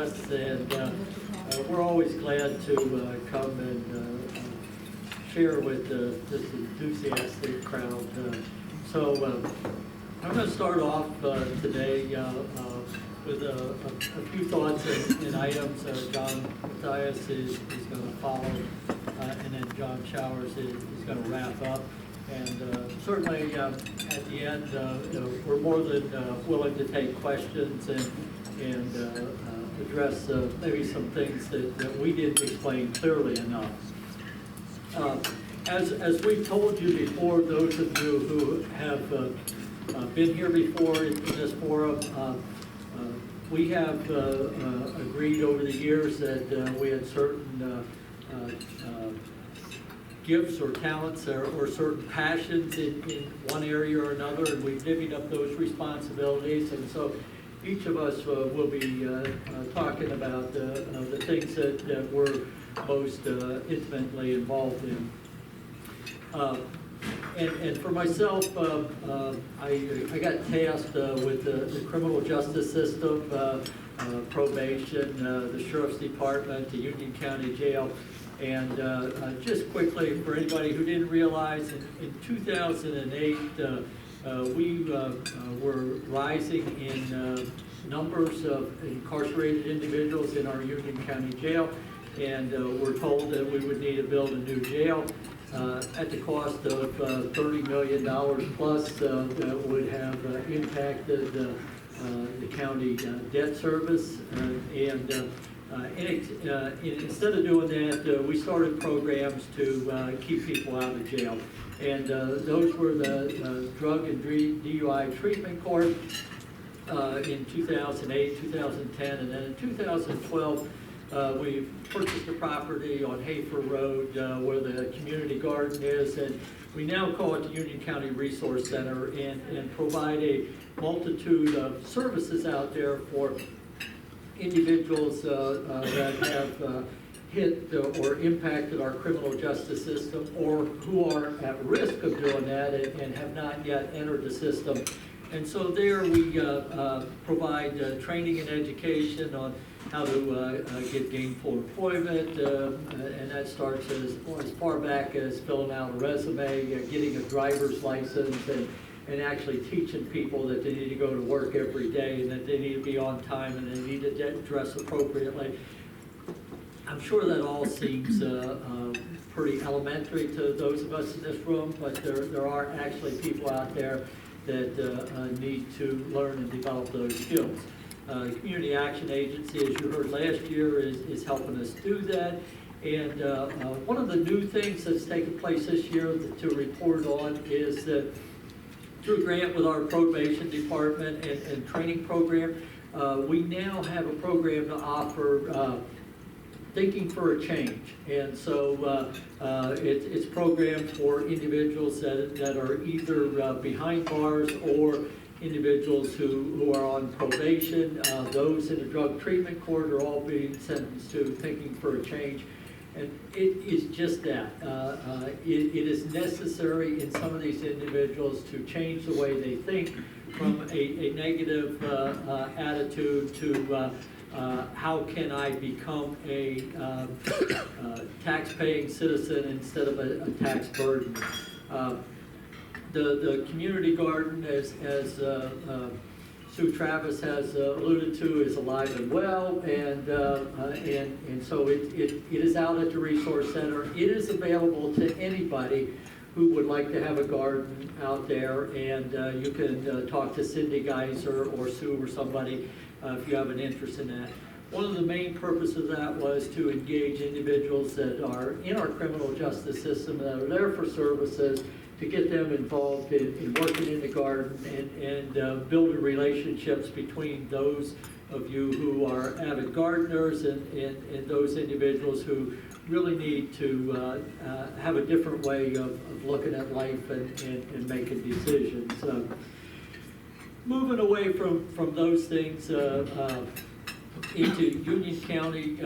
us, and we're always glad to come and share with this enthusiastic crowd. I'm going to start off today with a few thoughts and items. John Matthias is going to follow, and then John Showers is going to wrap up. And certainly at the end, we're more than willing to take questions and address maybe some things that we didn't explain clearly enough. As we've told you before, those of you who have been here before in this forum, we have agreed over the years that we had certain gifts or talents or certain passions in one area or another, and we've divvied up those responsibilities. And so each of us will be talking about the things that we're most intimately involved in. And for myself, I got tasked with the criminal justice system, probation, the Sheriff's Department, the Union County Jail. And just quickly, for anybody who didn't realize, in 2008, we were rising in numbers of incarcerated individuals in our Union County Jail, and we're told that we would need to build a new jail at the cost of $30 million plus that would have impacted the county debt service. Instead of doing that, we started programs to keep people out of jail. And those were the drug and DUI treatment court in 2008, 2010, and then in 2012, we purchased a property on Hafer Road where the community garden is, and we now call it the Union County Resource Center, and provide a multitude of services out there for individuals that have hit or impacted our criminal justice system, or who are at risk of doing that and have not yet entered the system. And so there we provide training and education on how to get gainful employment, and that starts as far back as filling out a resume, getting a driver's license, and actually teaching people that they need to go to work every day, and that they need to be on time, and they need to dress appropriately. I'm sure that all seems pretty elementary to those of us in this room, but there are actually people out there that need to learn and develop those skills. The Community Action Agency, as you heard last year, is helping us do that. And one of the new things that's taken place this year to report on is that through a grant with our probation department and training program, we now have a program to offer Thinking for a Change. And so it's programmed for individuals that are either behind bars or individuals who are on probation. Those in the drug treatment court are all being sentenced to Thinking for a Change. And it is just that. It is necessary in some of these individuals to change the way they think from a negative attitude to how can I become a tax-paying citizen instead of a tax burden. The community garden, as Sue Travis has alluded to, is alive and well, and so it is out at the Resource Center. It is available to anybody who would like to have a garden out there, and you can talk to Cindy Geiser or Sue or somebody if you have an interest in that. One of the main purposes of that was to engage individuals that are in our criminal justice system, that are there for services, to get them involved in working in the garden and building relationships between those of you who are avid gardeners and those individuals who really need to have a different way of looking at life and making decisions. Moving away from those things into Union County,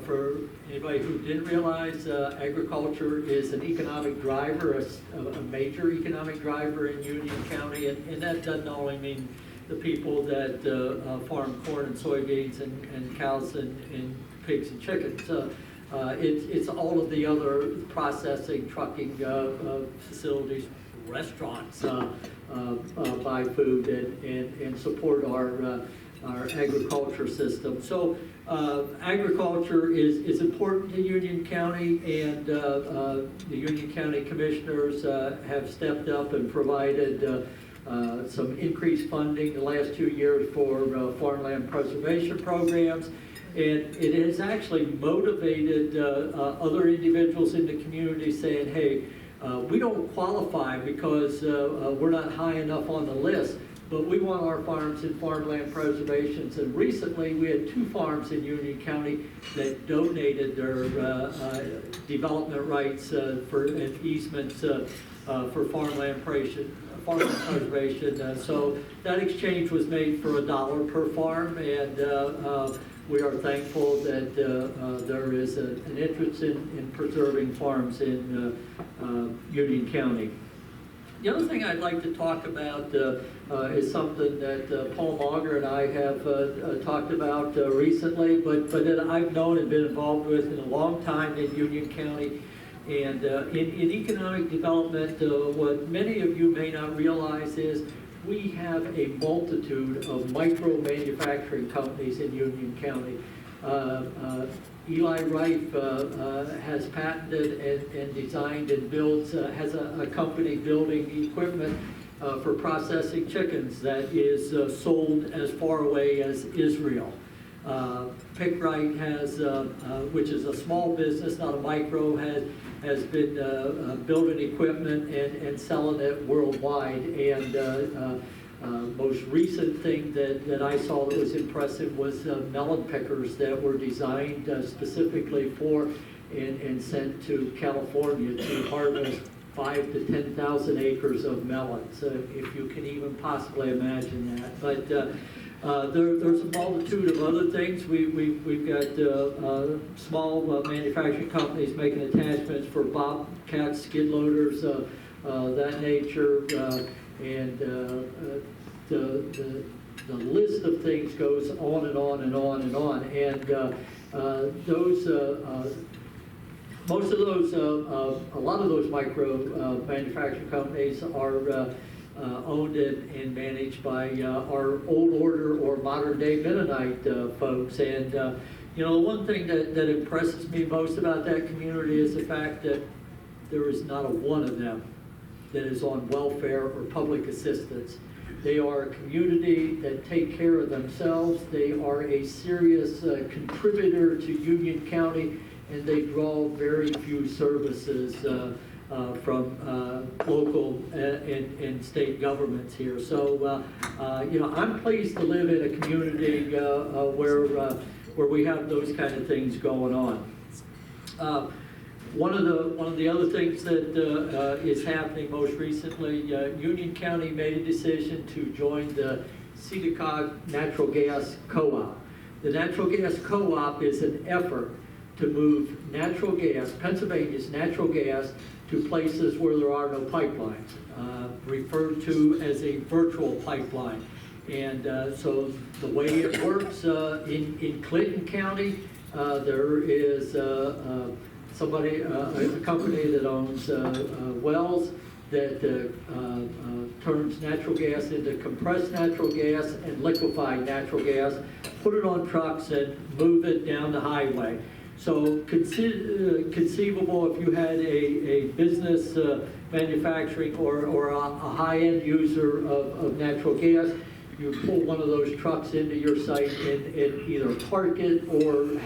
for anybody who didn't realize, agriculture is an economic driver, a major economic driver in Union County, and that doesn't only mean the people that farm corn and soybeans and cows and pigs and chickens. It's all of the other processing, trucking facilities, restaurants buy food and support our agriculture system. So agriculture is important to Union County, and the Union County Commissioners have stepped up and provided some increased funding the last 2 years for farmland preservation programs. And it has actually motivated other individuals in the community saying, hey, we don't qualify because we're not high enough on the list, but we want our farms in farmland preservations. And recently we had 2 farms in Union County that donated their development rights and easements for farmland preservation. So that exchange was made for $1 per farm, and we are thankful that there is an interest in preserving farms in Union County. The other thing I'd like to talk about is something that Paul Mauger and I have talked about recently, but that I've known and been involved with in a long time in Union County. And in economic development, what many of you may not realize is we have a multitude of micro manufacturing companies in Union County. Eli Rife has patented and designed and builds, has a company building equipment for processing chickens that is sold as far away as Israel. Pickrite has, which is a small business, not a micro, has been building equipment and selling it worldwide. And most recent thing that I saw that was impressive was melon pickers that were designed specifically for and sent to California to harvest 5,000 to 10,000 acres of melons, if you can even possibly imagine that. But there's a multitude of other things. We've got small manufacturing companies making attachments for bobcats, skid loaders, that nature, and the list of things goes on and on and on and on. And most of those, a lot of those micro manufacturing companies are owned and managed by our old order or modern day Mennonite folks. And you know, one thing that impresses me most about that community is the fact that there is not a one of them that is on welfare or public assistance. They are a community that take care of themselves. They are a serious contributor to Union County, and they draw very few services from local and state governments here. So, you know, I'm pleased to live in a community where we have those kind of things going on. One of the other things that is happening most recently, Union County made a decision to join the Cedar Natural Gas Co-op. The Natural Gas Co-op is an effort to move natural gas, Pennsylvania's natural gas, to places where there are no pipelines, referred to as a virtual pipeline. And so the way it works in Clinton County, there is a company that owns wells that turns natural gas into compressed natural gas and liquefied natural gas, put it on trucks and move it down the highway. So conceivable if you had a business manufacturing or a high-end user of natural gas, you pull one of those trucks into your site and either park it or